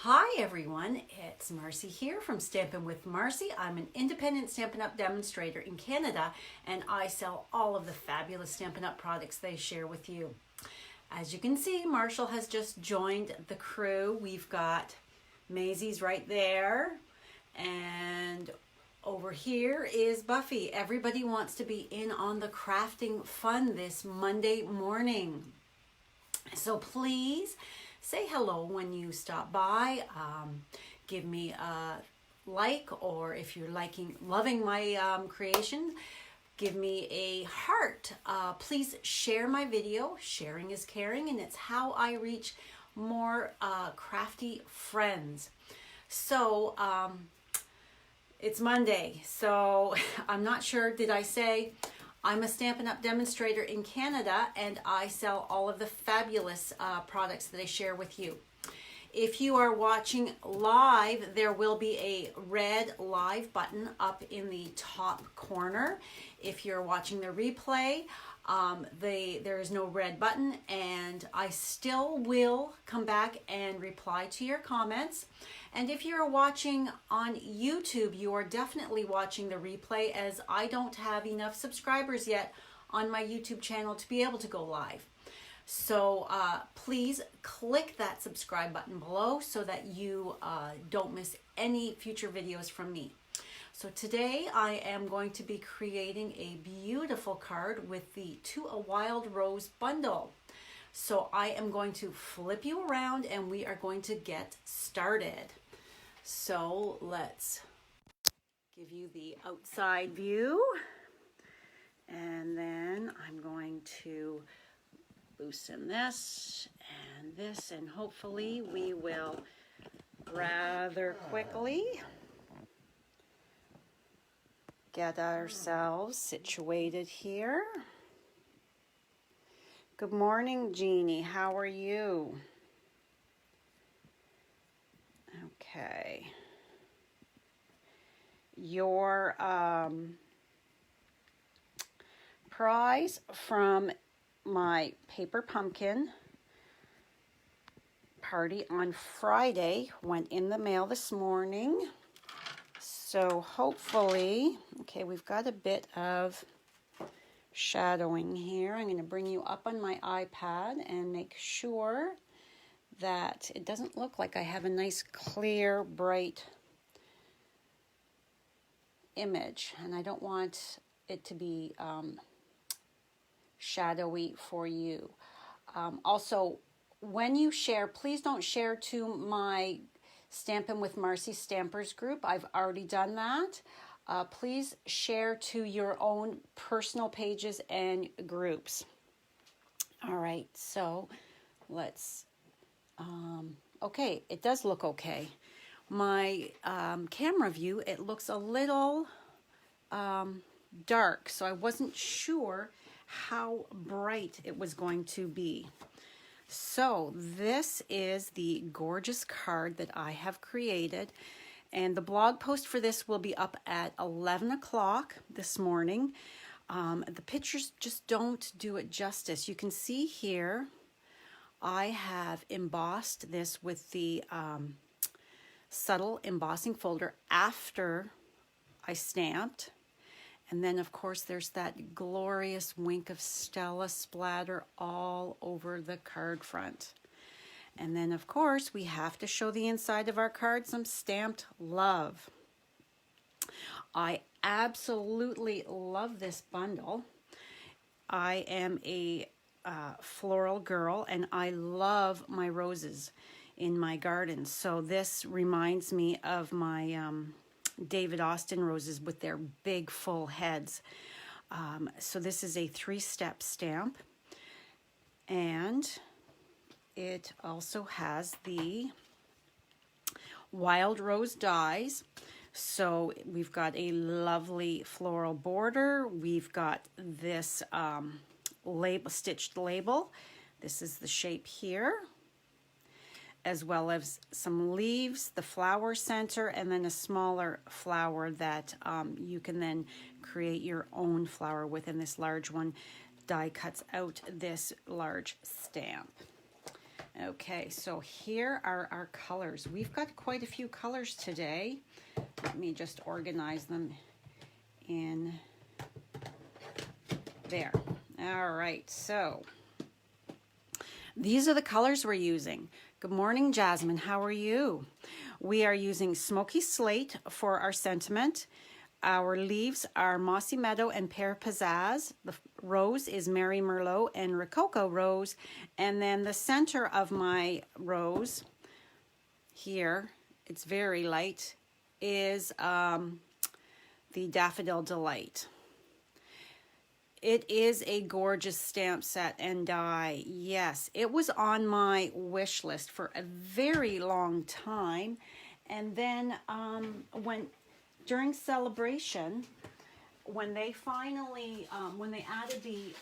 Hi everyone, it's Marcy here from Stampin' with Marcy. I'm an independent Stampin' Up! Demonstrator in Canada, and I sell all of the fabulous Stampin' Up! Products they share with you. As you can see, Marshall has just joined the crew. We've got Maisie's right there, and over here is Buffy. Everybody wants to be in on the crafting fun this Monday morning. So please say hello when you stop by. Give me a like, or if you're loving my creation, give me a heart. Please share my video. Sharing is caring, and it's how I reach more crafty friends. So it's Monday, so I'm not sure, did I say I'm a Stampin' Up! Demonstrator in Canada, and I sell all of the fabulous products that I share with you. If you are watching live, there will be a red live button up in the top corner. If you're watching the replay, there is no red button, and I still will come back and reply to your comments. And if you're watching on YouTube, you are definitely watching the replay, as I don't have enough subscribers yet on my YouTube channel to be able to go live. So please click that subscribe button below so that you don't miss any future videos from me. So today I am going to be creating a beautiful card with the To a Wild Rose bundle. So I am going to flip you around and we are going to get started. So let's give you the outside view, and then I'm going to loosen this, and hopefully we will rather quickly get ourselves situated here. Good morning, Jeannie. How are you? Okay. Your prize from my paper pumpkin party on Friday went in the mail this morning. So hopefully, okay, we've got a bit of shadowing here. I'm going to bring you up on my iPad and make sure that it doesn't look like I have a nice, clear, bright image, and I don't want it to be shadowy for you. Also, when you share, please don't share to my Stampin' with Marcy Stampers group. I've already done that. Please share to your own personal pages and groups. All right, so let's okay, it does look okay. My camera view, it looks a little dark, so I wasn't sure how bright it was going to be. So this is the gorgeous card that I have created, and the blog post for this will be up at 11 o'clock this morning. The pictures just don't do it justice. You can see here I have embossed this with the subtle embossing folder after I stamped. And then, of course, there's that glorious wink of Stella splatter all over the card front. And then, of course, we have to show the inside of our card some stamped love. I absolutely love this bundle. I am a floral girl, and I love my roses in my garden. So this reminds me of my David Austin roses with their big full heads. So this is a 3-step stamp, and it also has the wild rose dies. So we've got a lovely floral border. We've got this stitched label. This is the shape here, as well as some leaves, the flower center, and then a smaller flower that you can then create your own flower with. And this large one die cuts out this large stamp. Okay, so here are our colors. We've got quite a few colors today. Let me just organize them in there. All right, so these are the colors we're using. Good morning, Jasmine. How are you? We are using Smoky Slate for our sentiment. Our leaves are Mossy Meadow and Pear Pizzazz. The rose is Mary Merlot and Rococo Rose. And then the center of my rose here, it's very light, is the Daffodil Delight. It is a gorgeous stamp set and die. Yes, it was on my wish list for a very long time. And then during celebration, when they finally, when they added the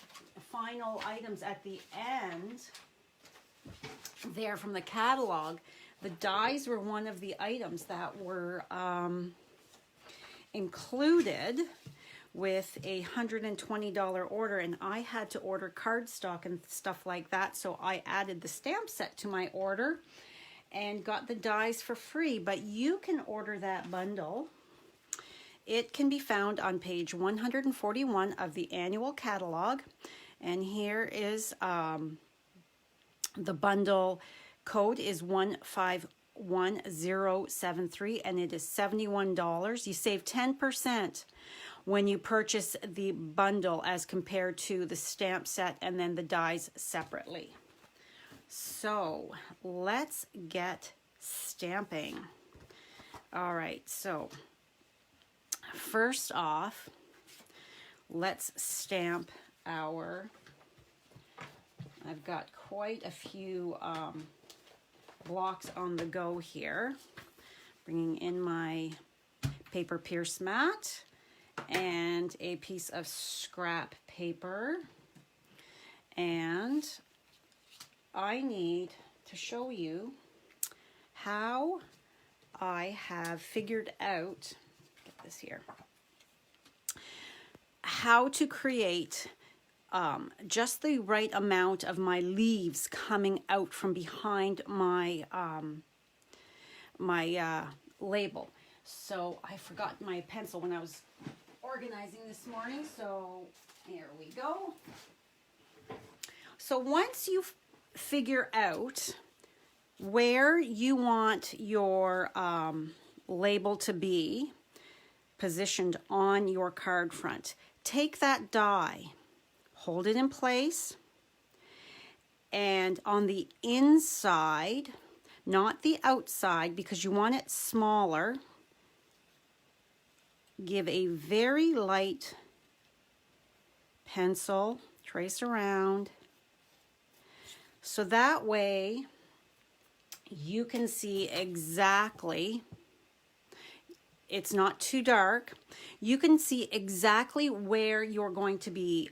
final items at the end there from the catalog, the dies were one of the items that were included with a $120 order, and I had to order cardstock and stuff like that, so I added the stamp set to my order and got the dies for free. But you can order that bundle. It can be found on page 141 of the annual catalog, and here is the bundle code is 151073, and it is $71. You save 10% when you purchase the bundle as compared to the stamp set and then the dies separately. So let's get stamping. All right, so first off, let's stamp our, I've got quite a few blocks on the go here. Bringing in my paper pierce mat and a piece of scrap paper, and I need to show you how I have figured out, get this here, how to create just the right amount of my leaves coming out from behind my label. So I forgot my pencil when I was organizing this morning, so here we go. So once you figure out where you want your label to be positioned on your card front, take that die, hold it in place, and on the inside, not the outside because you want it smaller, give a very light pencil trace around, so that way you can see exactly, it's not too dark, you can see exactly where you're going to be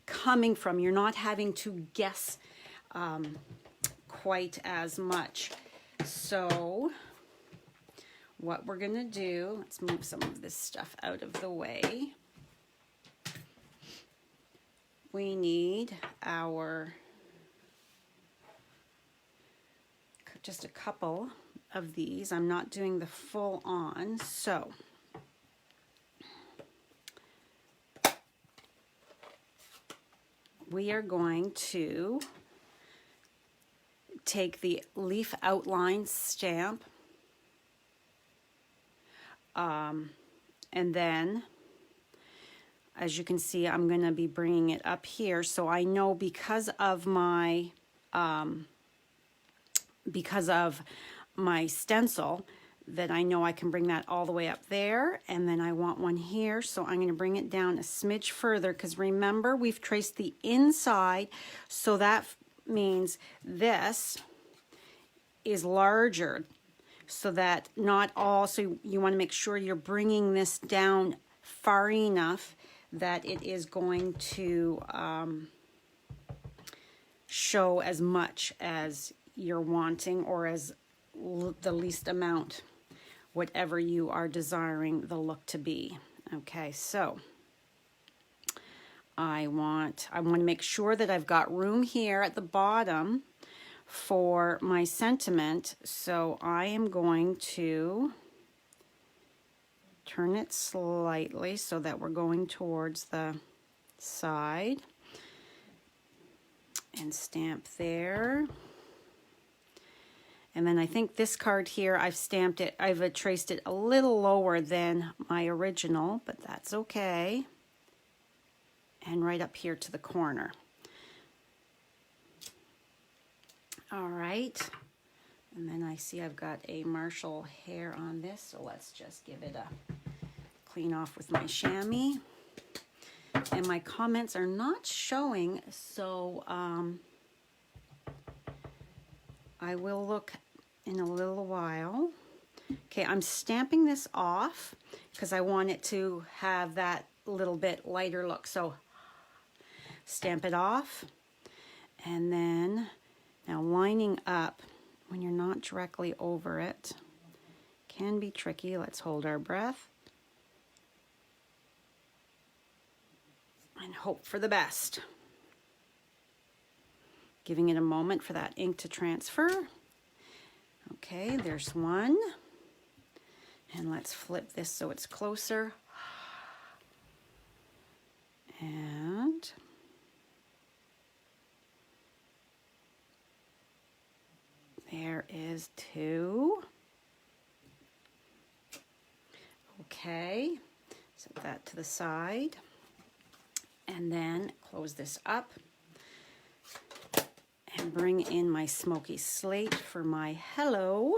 coming from. You're not having to guess quite as much. So what we're gonna do, let's move some of this stuff out of the way. We need our, just a couple of these. I'm not doing the full on, so we are going to take the leaf outline stamp, and then as you can see, I'm going to be bringing it up here, so I know because of my stencil that I know I can bring that all the way up there, and then I want one here, so I'm going to bring it down a smidge further, because remember we've traced the inside, so that means this is larger, so that not all, so you want to make sure you're bringing this down far enough that it is going to show as much as you're wanting, or as the least amount, whatever you are desiring the look to be. Okay, so I want to make sure that I've got room here at the bottom for my sentiment. So I am going to turn it slightly so that we're going towards the side and stamp there. And then I think this card here, I've stamped it, I've traced it a little lower than my original, but that's okay. And right up here to the corner. All right. And then I see I've got a Marshall hair on this, so let's just give it a clean off with my chamois. And my comments are not showing, so I will look in a little while. Okay, I'm stamping this off because I want it to have that little bit lighter look. So stamp it off, and then now lining up when you're not directly over it can be tricky. Let's hold our breath and hope for the best. Giving it a moment for that ink to transfer. Okay, there's one. And let's flip this so it's closer. And there is two. Okay, set that to the side. And then close this up and bring in my smoky slate for my hello.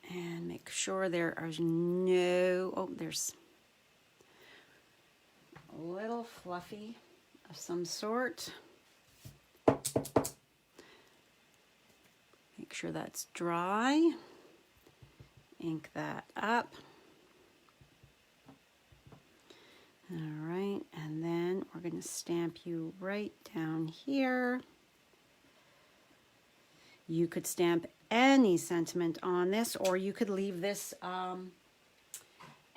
And make sure there are no, oh, there's a little fluffy of some sort. Make sure that's dry. Ink that up. All right, and then we're going to stamp you right down here. You could stamp any sentiment on this, or you could leave this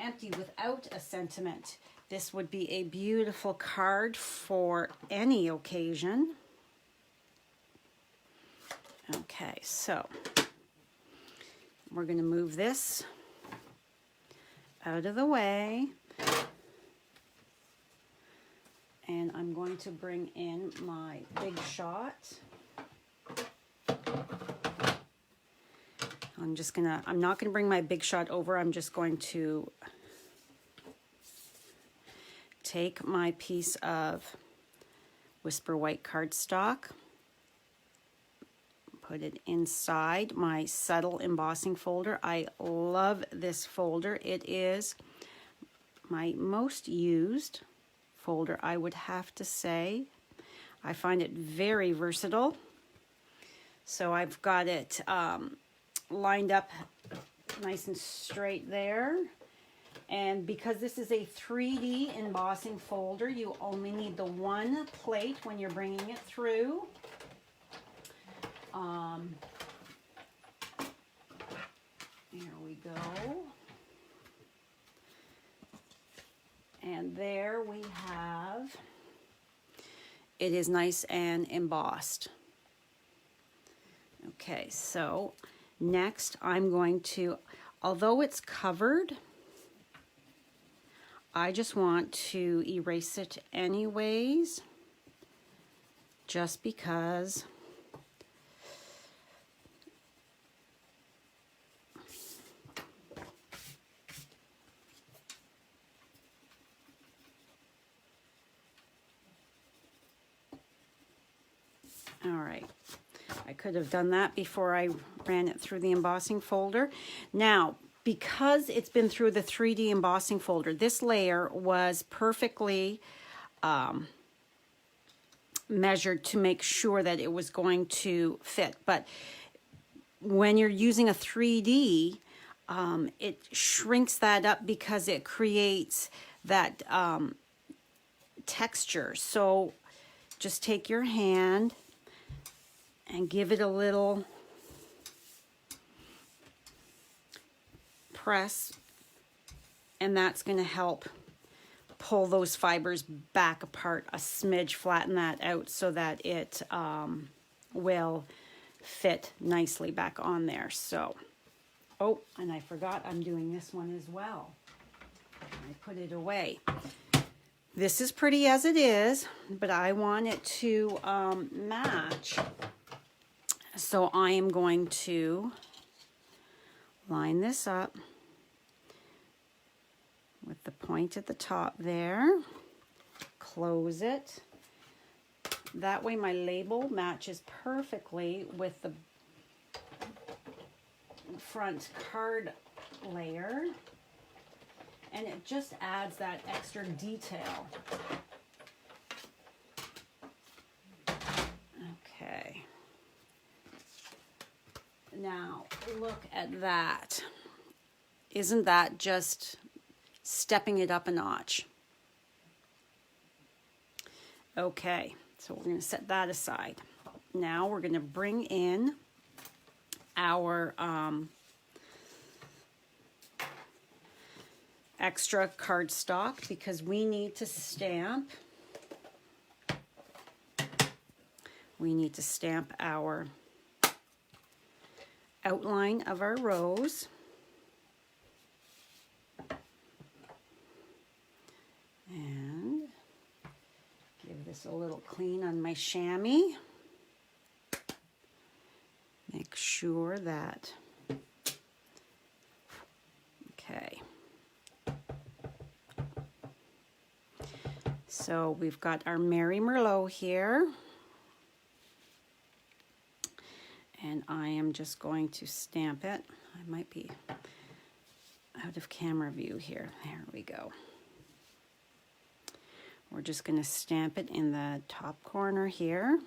empty without a sentiment. This would be a beautiful card for any occasion. Okay, so we're going to move this out of the way. And I'm going to bring in my Big Shot. I'm not gonna bring my Big Shot over. I'm just going to take my piece of Whisper White cardstock, put it inside my subtle embossing folder. I love this folder. It is my most used folder, I would have to say. I find it very versatile. So I've got it lined up nice and straight there. And because this is a 3D embossing folder, you only need the one plate when you're bringing it through. Here we go. And there we have, it is nice and embossed. Okay, so next I'm going to, although it's covered, I just want to erase it anyways, just because all right, I could have done that before I ran it through the embossing folder. Now, because it's been through the 3D embossing folder, this layer was perfectly measured to make sure that it was going to fit. But when you're using a 3D, it shrinks that up because it creates that texture. So just take your hand and give it a little press, and that's going to help pull those fibers back apart a smidge, flatten that out so that it will fit nicely back on there. So, oh, and I forgot I'm doing this one as well. I put it away. This is pretty as it is, but I want it to match. So I am going to line this up with the point at the top there. Close it. That way my label matches perfectly with the front card layer. And it just adds that extra detail. Okay. Now, look at that. Isn't that just stepping it up a notch? Okay, so we're going to set that aside. Now we're going to bring in our extra cardstock because we need to stamp. We need to stamp our outline of our rose. And give this a little clean on my chamois. Make sure that, okay. So we've got our Mary Merlot here. And I am just going to stamp it. I might be out of camera view here. There we go. We're just going to stamp it in the top corner here.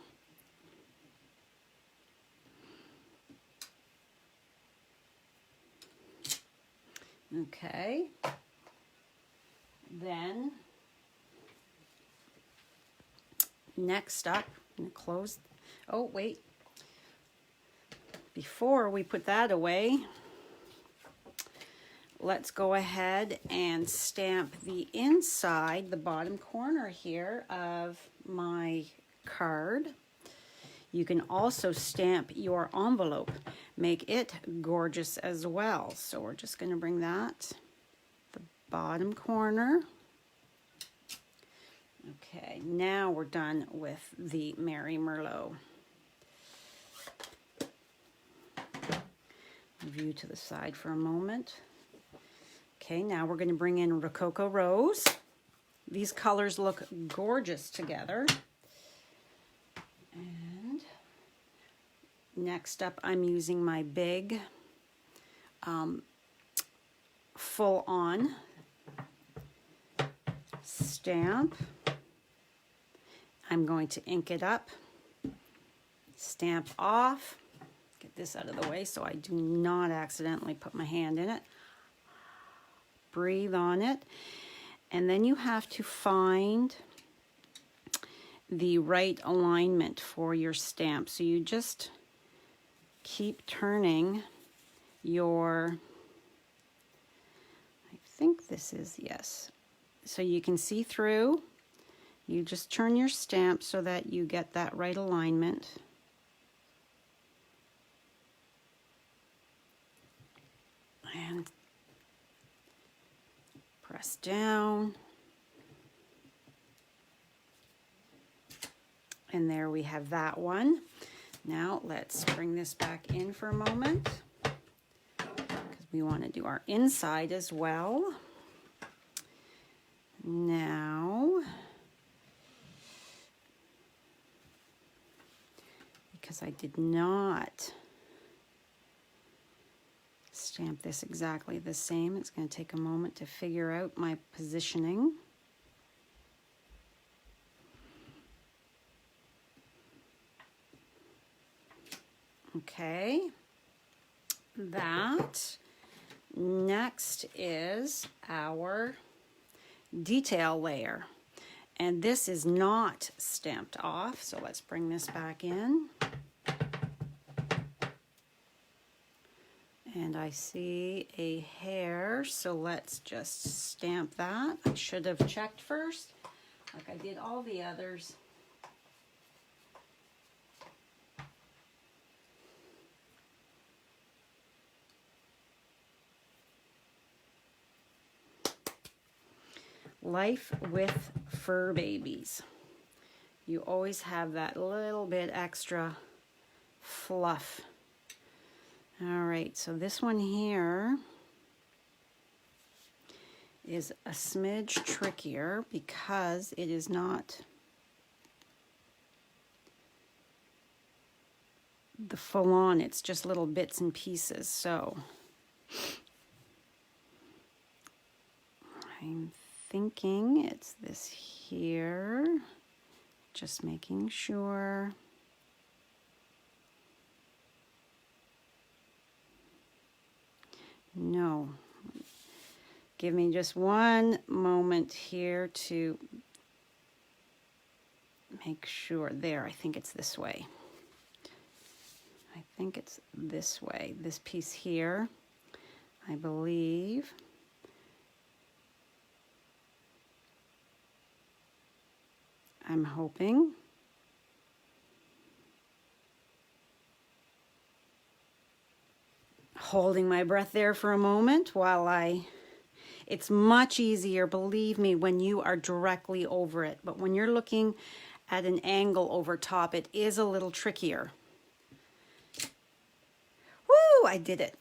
Okay. Then, next up, I'm going to close. Oh, wait. Before we put that away, let's go ahead and stamp the inside, the bottom corner here of my card. You can also stamp your envelope, make it gorgeous as well. So we're just going to bring that, the bottom corner. Okay, now we're done with the Mary Merlot. View to the side for a moment. Okay, now we're going to bring in Rococo Rose. These colors look gorgeous together. And next up, I'm using my big full-on stamp. I'm going to ink it up, stamp off. Get this out of the way so I do not accidentally put my hand in it. Breathe on it. And then you have to find the right alignment for your stamp. So you just keep turning your, I think this is, yes. So you can see through. You just turn your stamp so that you get that right alignment. And press down. And there we have that one. Now let's bring this back in for a moment because we want to do our inside as well. Now, because I did not stamp this exactly the same, it's going to take a moment to figure out my positioning. Okay, that next is our detail layer, and this is not stamped off, so let's bring this back in. And I see a hair, so let's just stamp that. I should have checked first, like I did all the others. Life with fur babies. You always have that little bit extra fluff. All right, so this one here is a smidge trickier because it is not the full on, it's just little bits and pieces. So I'm thinking it's this here, just making sure. No, give me just one moment here to make sure. There, I think it's this way. I think it's this way. This piece here, I believe. I'm hoping. Holding my breath there for a moment while it's much easier, believe me, when you are directly over it. But when you're looking at an angle over top, it is a little trickier. Woo, I did it.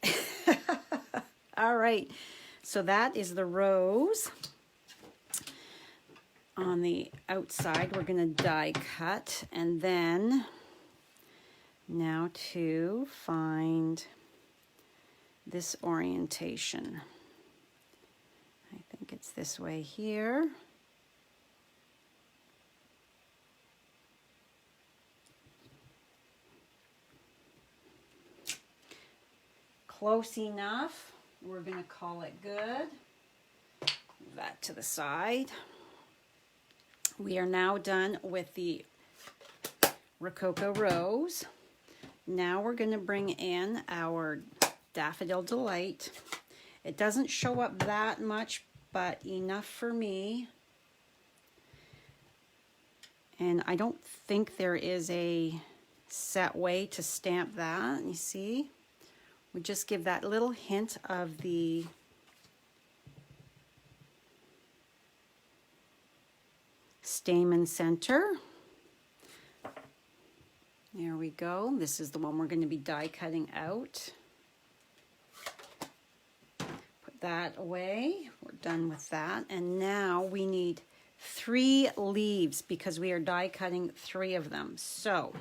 All right, so that is the rose. On the outside, we're going to die cut, and then now to find this orientation. I think it's this way here. Close enough. We're going to call it good. Move that to the side. We are now done with the Rococo Rose. Now we're going to bring in our Daffodil Delight. It doesn't show up that much, but enough for me. And I don't think there is a set way to stamp that. You see? We just give that little hint of the stamen center. There we go. This is the one we're going to be die cutting out. Put that away. We're done with that. And now we need 3 leaves because we are die cutting 3 of them. So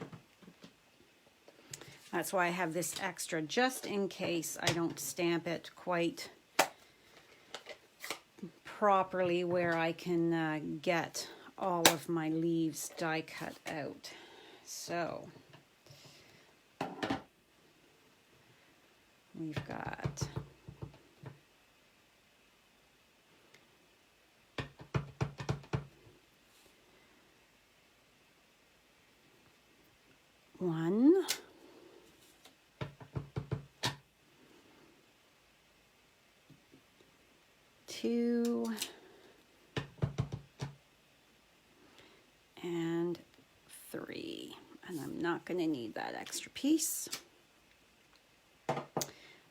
that's why I have this extra, just in case I don't stamp it quite properly where I can get all of my leaves die cut out. So we've got one, two, and 3. And I'm not going to need that extra piece.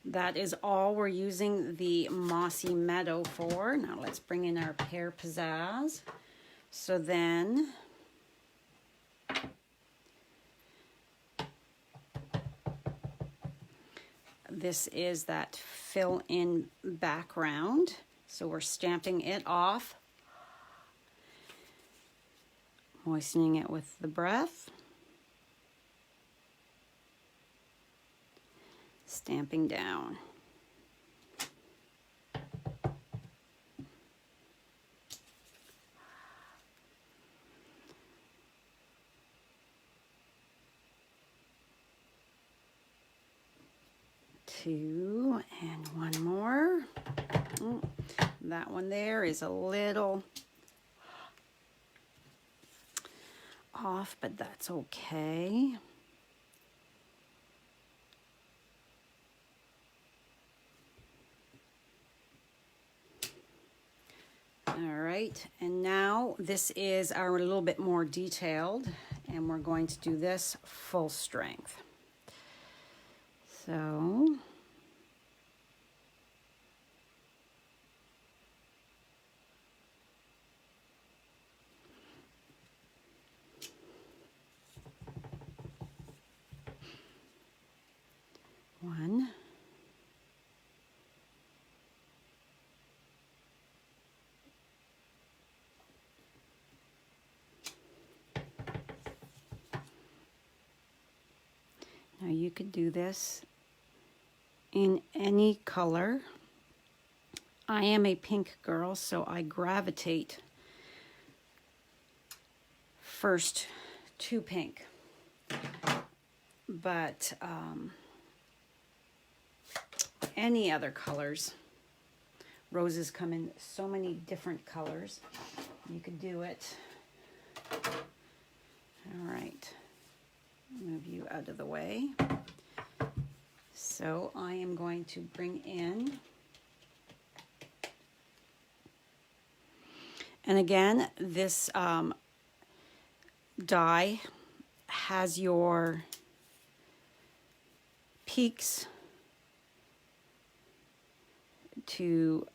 That is all we're using the Mossy Meadow for. Now let's bring in our Pear Pizzazz. So then this is that fill-in background. So we're stamping it off, moistening it with the breath, stamping down. Two and one more. Oh, that one there is a little off, but that's okay. All right, and now this is our little bit more detailed, and we're going to do this full strength. So one, now you could do this in any color. I am a pink girl, so I gravitate first to pink. But any other colors. Roses come in so many different colors. You could do it. All right. Move you out of the way. So I am going to bring in, and again, this die has your peaks to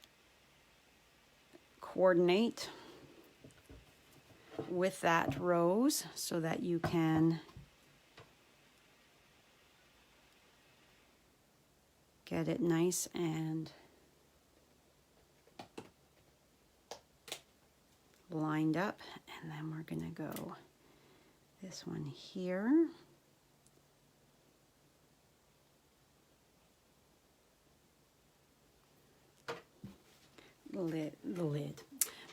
coordinate with that rose so that you can get it nice and lined up. And then we're going to go this one here.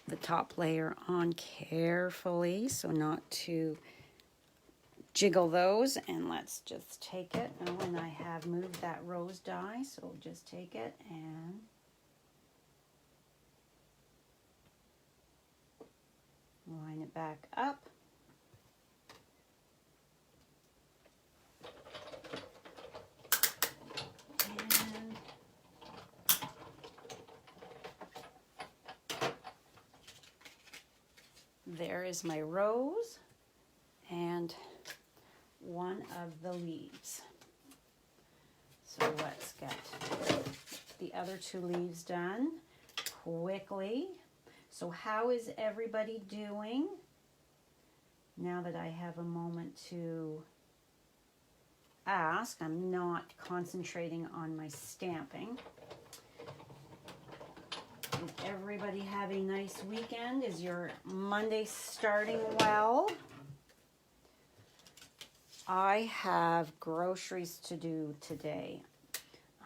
The top layer on carefully so not to jiggle those, and let's just take it. Oh, and I have moved that rose die, so just take it and line it back up. There is my rose and one of the leaves. So let's get the other two leaves done quickly. So how is everybody doing? Now that I have a moment to ask, I'm not concentrating on my stamping. Did everybody have a nice weekend? Is your Monday starting well? I have groceries to do today.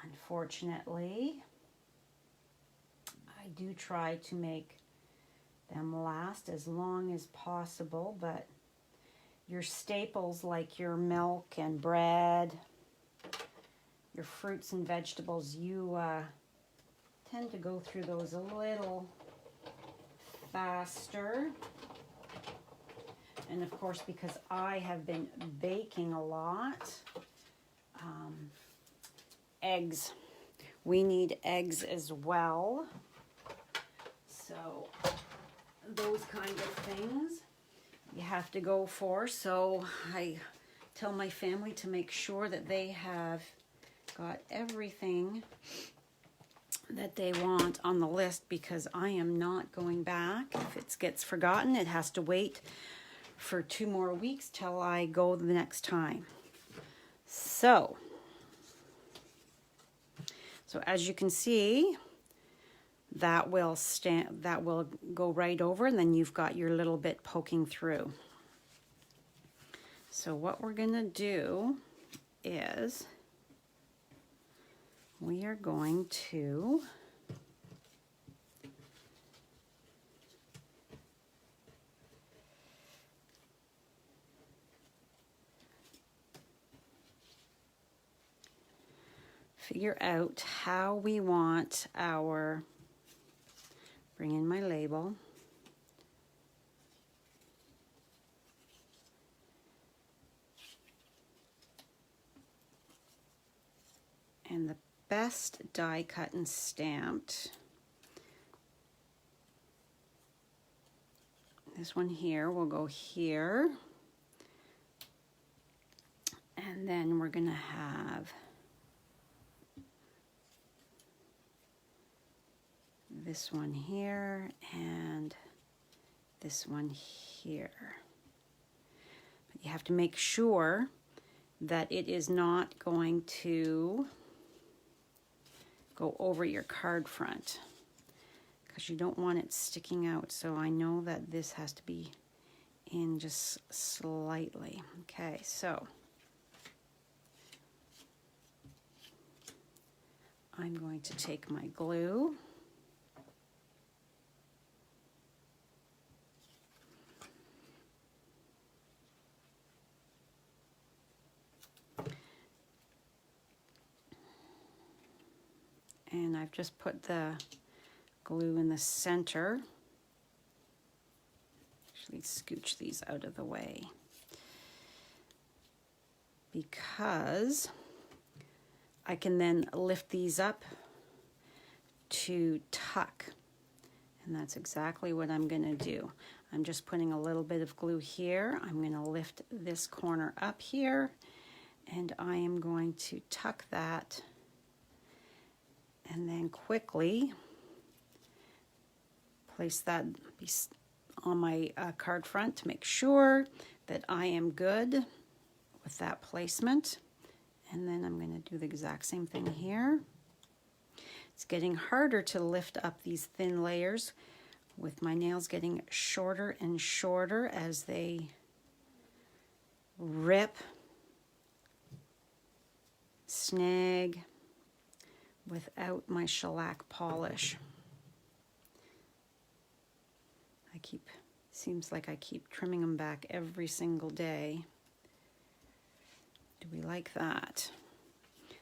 Unfortunately, I do try to make them last as long as possible, but your staples like your milk and bread, your fruits and vegetables, you tend to go through those a little faster. And of course, because I have been baking a lot, eggs. We need eggs as well. So those kind of things you have to go for. So I tell my family to make sure that they have got everything that they want on the list, because I am not going back. If it gets forgotten, it has to wait for 2 more weeks till I go the next time. So as you can see, that will go right over, and then you've got your little bit poking through. So what we're gonna do is we are going to figure out how we want our, bring in my label, and the best die cut and stamped This one here will go here. And then we're gonna have this one here and this one here. But you have to make sure that it is not going to go over your card front, because you don't want it sticking out. So I know that this has to be in just slightly. Okay, so I'm going to take my glue. And I've just put the glue in the center. Actually, scooch these out of the way, because I can then lift these up to tuck. And that's exactly what I'm gonna do. I'm just putting a little bit of glue here. I'm gonna lift this corner up here, and I am going to tuck that, and then quickly place that on my card front to make sure that I am good with that placement. And then I'm going to do the exact same thing here. It's getting harder to lift up these thin layers with my nails getting shorter and shorter as they rip, snag without my shellac polish. Seems like I keep trimming them back every single day. Do we like that?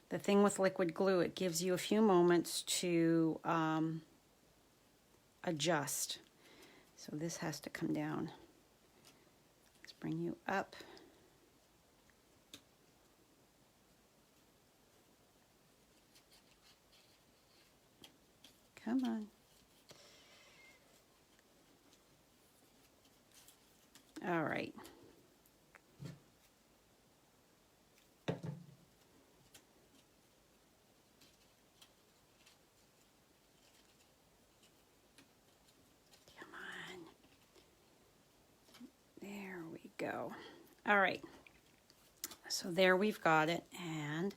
The thing with liquid glue, it gives you a few moments to adjust. So this has to come down. Let's bring you up. Come on. All right. Come on. There we go. All right. So there we've got it, and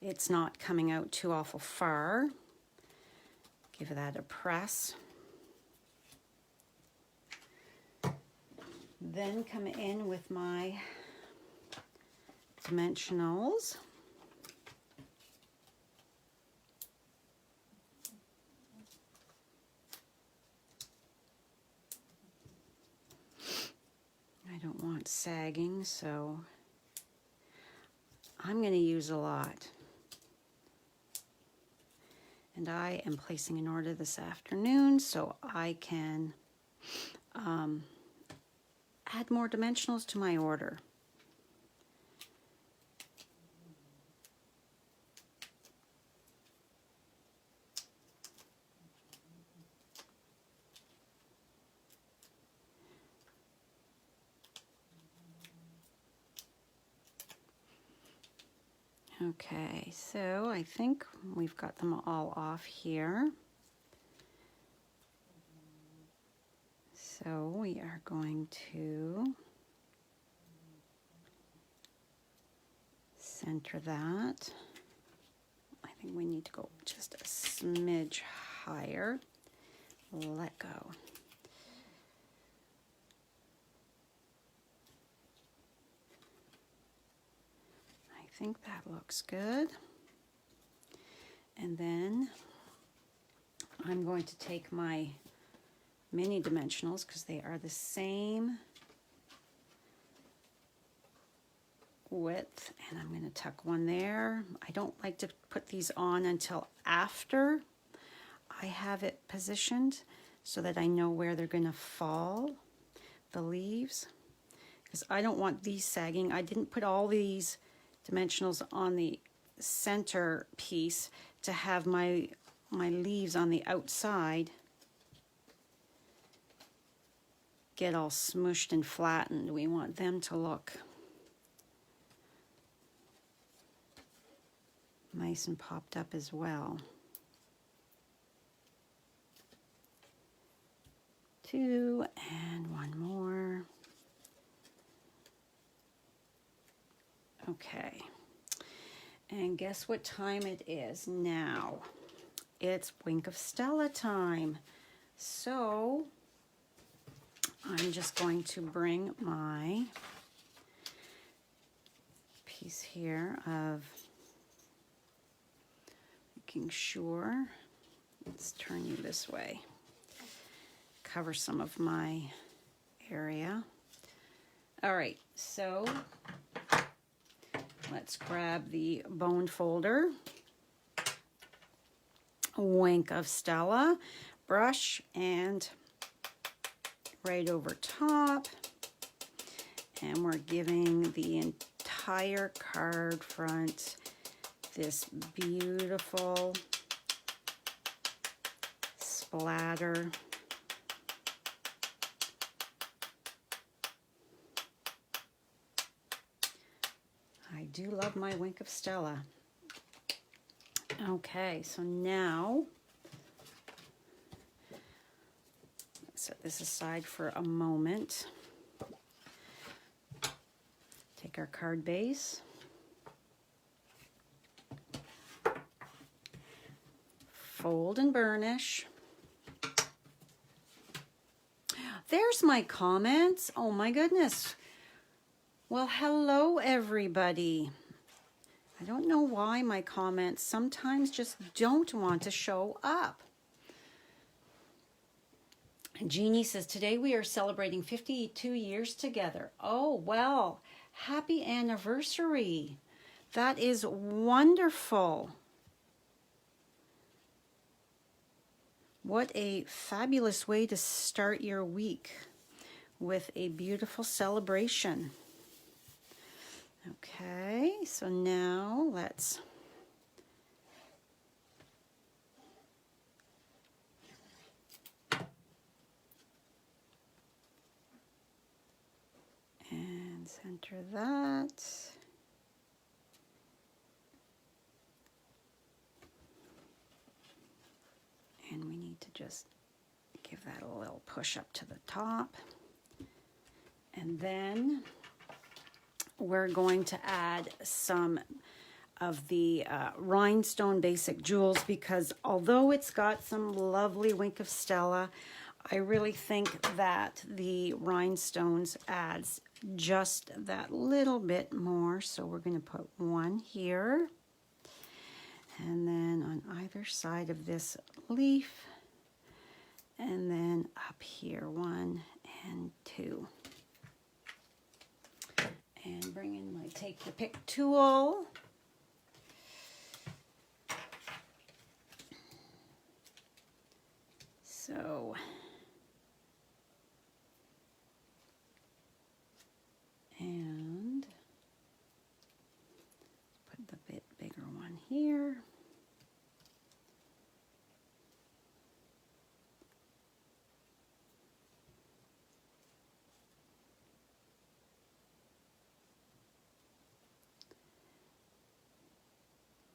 it's not coming out too awful far. Give that a press. Then come in with my dimensionals. I don't want sagging, so I'm going to use a lot. And I am placing an order this afternoon so I can add more dimensionals to my order. Okay, so I think we've got them all off here. So we are going to center that. I think we need to go just a smidge higher. Let go. I think that looks good. And then I'm going to take my mini dimensionals, because they are the same width, and I'm going to tuck one there. I don't like to put these on until after I have it positioned so that I know where they're going to fall, the leaves, because I don't want these sagging. I didn't put all these dimensionals on the center piece to have my leaves on the outside get all smooshed and flattened. We want them to look nice and popped up as well. 2 and 1 more. Okay. And guess what time it is now? It's Wink of Stella time. So I'm just going to bring my piece here of making sure, let's turn you this way, cover some of my area. All right, so let's grab the bone folder, Wink of Stella, brush, and right over top. And we're giving the entire card front this beautiful splatter. I do love my Wink of Stella. Okay, so now let's set this aside for a moment. Take our card base, fold and burnish. There's my comments. Oh my goodness. Well, hello everybody. I don't know why my comments sometimes just don't want to show up. Jeannie says, today we are celebrating 52 years together. Oh, well, happy anniversary. That is wonderful. What a fabulous way to start your week with a beautiful celebration. Okay, so now let's and center that. And we need to just give that a little push up to the top. And then we're going to add some of the rhinestone basic jewels, because although it's got some lovely Wink of Stella, I really think that the rhinestones adds just that little bit more. So we're going to put one here, and then on either side of this leaf, and then up here 1 and 2. And bring in my Take Your Pick tool. So, and put the bit bigger one here.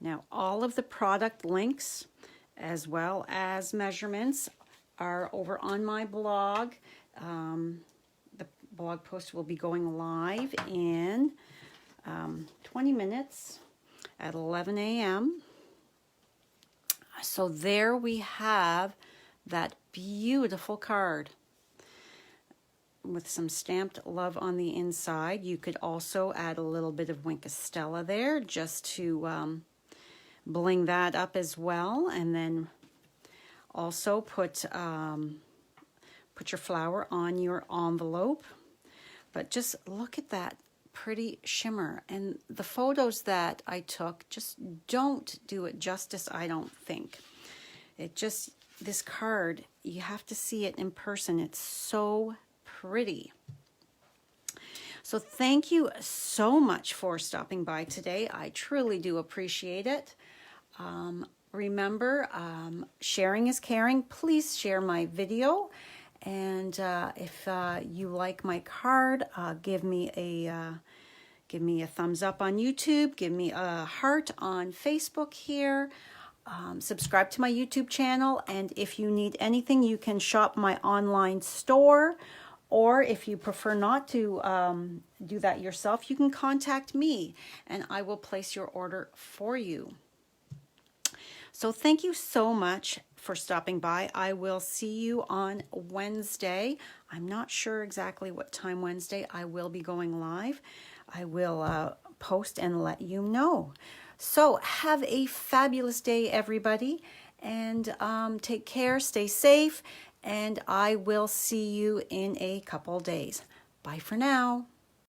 Now, all of the product links as well as measurements are over on my blog. The blog post will be going live in 20 minutes at 11 a.m. So there we have that beautiful card with some stamped love on the inside. You could also add a little bit of Wink of Stella there just to bling that up as well, and then also put your flower on your envelope. But just look at that pretty shimmer, and the photos that I took just don't do it justice, I don't think. It just, this card, you have to see it in person. It's so pretty. So thank you so much for stopping by today. I truly do appreciate it. Remember, sharing is caring. Please share my video And if you like my card, give me a thumbs up on YouTube. Give me a heart on Facebook here. Subscribe to my YouTube channel. And if you need anything, you can shop my online store. Or if you prefer not to do that yourself, you can contact me and I will place your order for you. So thank you so much for stopping by. I will see you on Wednesday. I'm not sure exactly what time Wednesday I will be going live. I will post and let you know. So have a fabulous day, everybody, and take care, stay safe, and I will see you in a couple days. Bye for now.